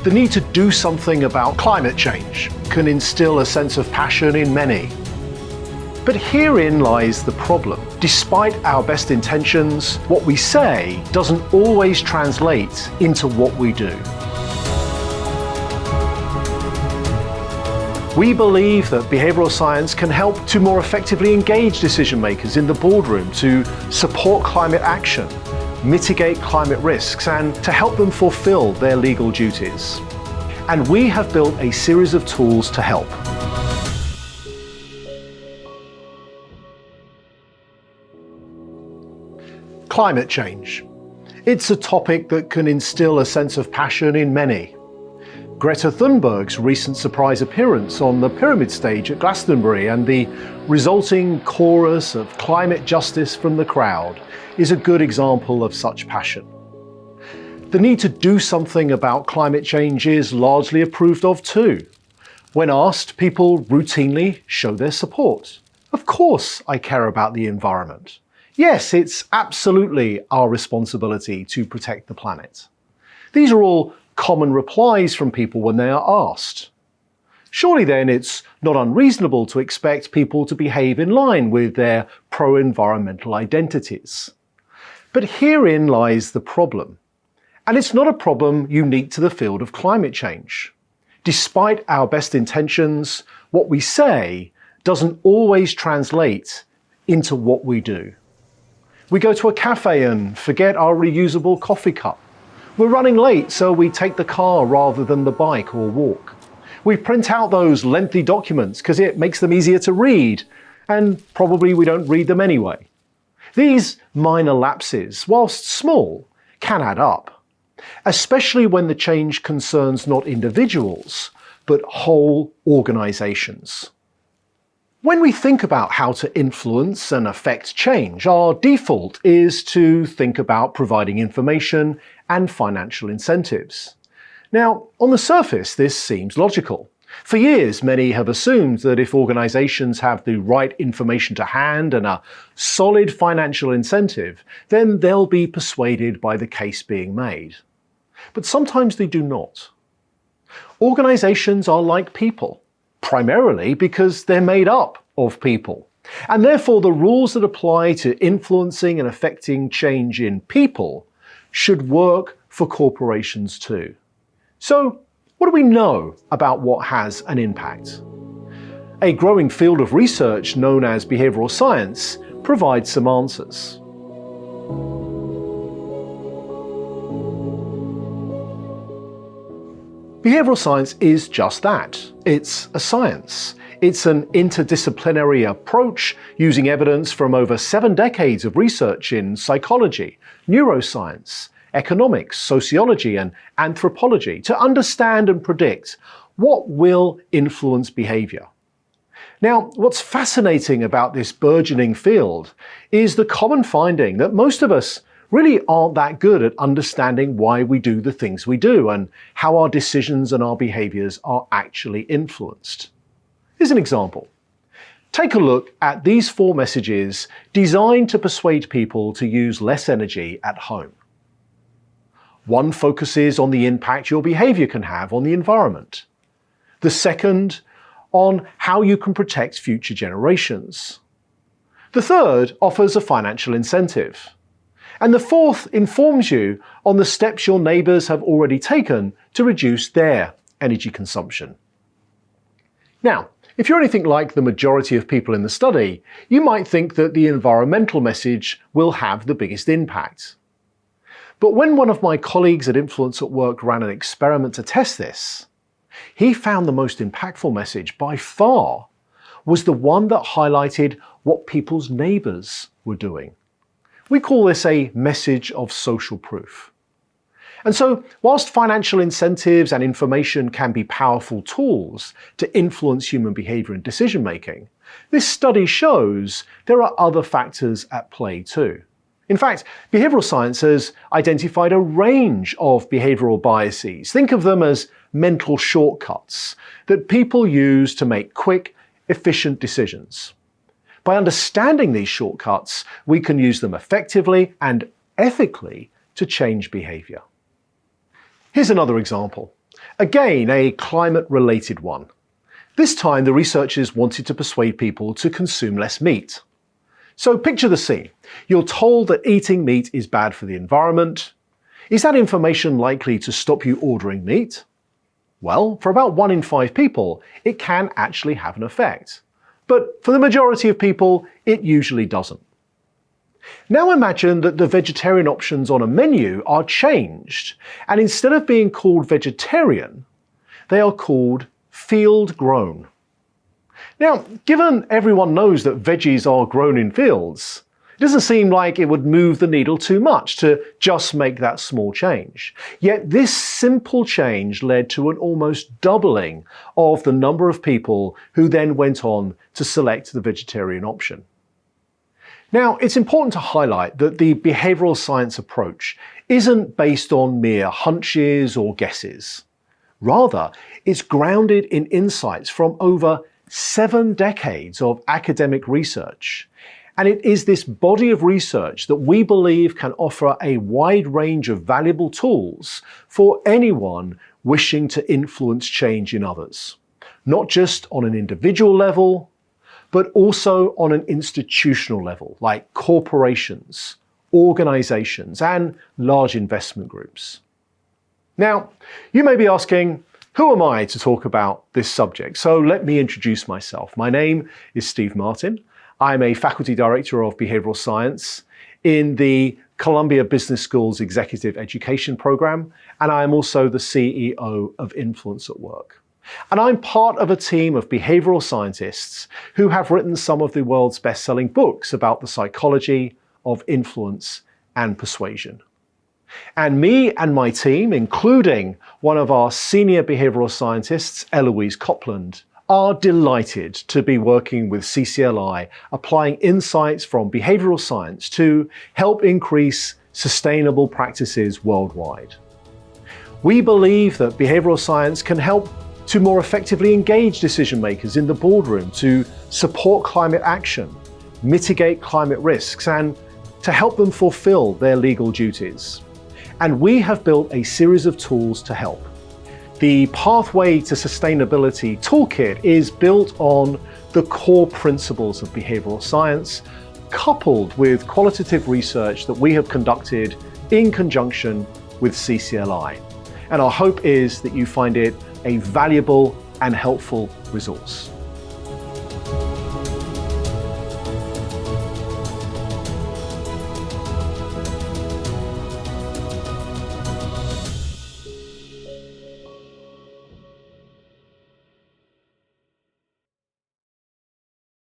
The need to do something about climate change can instill a sense of passion in many. But herein lies the problem. Despite our best intentions, what we say doesn't always translate into what we do. We believe that behavioral science can help to more effectively engage decision makers in the boardroom to support climate action, mitigate climate risks, and to help them fulfill their legal duties. And we have built a series of tools to help. Climate change. It's a topic that can instill a sense of passion in many. Greta Thunberg's recent surprise appearance on the pyramid stage at Glastonbury and the resulting chorus of climate justice from the crowd is a good example of such passion. The need to do something about climate change is largely approved of too. When asked, people routinely show their support. Of course I care about the environment. Yes, it's absolutely our responsibility to protect the planet. These are all common replies from people when they are asked. Surely then it's not unreasonable to expect people to behave in line with their pro-environmental identities. But herein lies the problem. And it's not a problem unique to the field of climate change. Despite our best intentions, what we say doesn't always translate into what we do. We go to a cafe and forget our reusable coffee cup. We're running late, so we take the car rather than the bike or walk. We print out those lengthy documents because it makes them easier to read, and probably we don't read them anyway. These minor lapses, whilst small, can add up, especially when the change concerns not individuals, but whole organizations. When we think about how to influence and affect change, our default is to think about providing information and financial incentives. Now, on the surface, this seems logical. For years, many have assumed that if organizations have the right information to hand and a solid financial incentive, then they'll be persuaded by the case being made. But sometimes they do not. Organizations are like people, primarily because they're made up of people. And therefore, the rules that apply to influencing and affecting change in people should work for corporations too. So, what do we know about what has an impact? A growing field of research known as behavioral science provides some answers. Behavioral science is just that. It's a science. It's an interdisciplinary approach using evidence from over 7 decades of research in psychology, neuroscience, economics, sociology, and anthropology to understand and predict what will influence behavior. Now, what's fascinating about this burgeoning field is the common finding that most of us really aren't that good at understanding why we do the things we do and how our decisions and our behaviors are actually influenced. Here's an example. Take a look at these 4 messages designed to persuade people to use less energy at home. One focuses on the impact your behavior can have on the environment. The second, on how you can protect future generations. The third offers a financial incentive. And the fourth informs you on the steps your neighbours have already taken to reduce their energy consumption. Now, if you're anything like the majority of people in the study, you might think that the environmental message will have the biggest impact. But when one of my colleagues at Influence at Work ran an experiment to test this, he found the most impactful message by far was the one that highlighted what people's neighbours were doing. We call this a message of social proof. And so, whilst financial incentives and information can be powerful tools to influence human behaviour and decision making, this study shows there are other factors at play too. In fact, behavioural science has identified a range of behavioural biases. Think of them as mental shortcuts that people use to make quick, efficient decisions. By understanding these shortcuts, we can use them effectively and ethically to change behaviour. Here's another example. Again, a climate-related one. This time, the researchers wanted to persuade people to consume less meat. So picture the scene. You're told that eating meat is bad for the environment. Is that information likely to stop you ordering meat? Well, for about 1 in 5 people, it can actually have an effect. But for the majority of people, it usually doesn't. Now imagine that the vegetarian options on a menu are changed, and instead of being called vegetarian, they are called field-grown. Now, given everyone knows that veggies are grown in fields, it doesn't seem like it would move the needle too much to just make that small change. Yet this simple change led to an almost doubling of the number of people who then went on to select the vegetarian option. Now, it's important to highlight that the behavioural science approach isn't based on mere hunches or guesses. Rather, it's grounded in insights from over 7 decades of academic research. And it is this body of research that we believe can offer a wide range of valuable tools for anyone wishing to influence change in others. Not just on an individual level, but also on an institutional level, like corporations, organizations, and large investment groups. Now, you may be asking, who am I to talk about this subject? So let me introduce myself. My name is Steve Martin. I'm a faculty director of behavioral science in the Columbia Business School's Executive Education Program, and I am also the CEO of Influence at Work. And I'm part of a team of behavioral scientists who have written some of the world's best-selling books about the psychology of influence and persuasion. And me and my team, including one of our senior behavioral scientists, Eloise Copland, are delighted to be working with CCLI, applying insights from behavioral science to help increase sustainable practices worldwide. We believe that behavioral science can help to more effectively engage decision makers in the boardroom to support climate action, mitigate climate risks, and to help them fulfill their legal duties. And we have built a series of tools to help. The Pathway to Sustainability Toolkit is built on the core principles of behavioral science, coupled with qualitative research that we have conducted in conjunction with CCLI. And our hope is that you find it a valuable and helpful resource.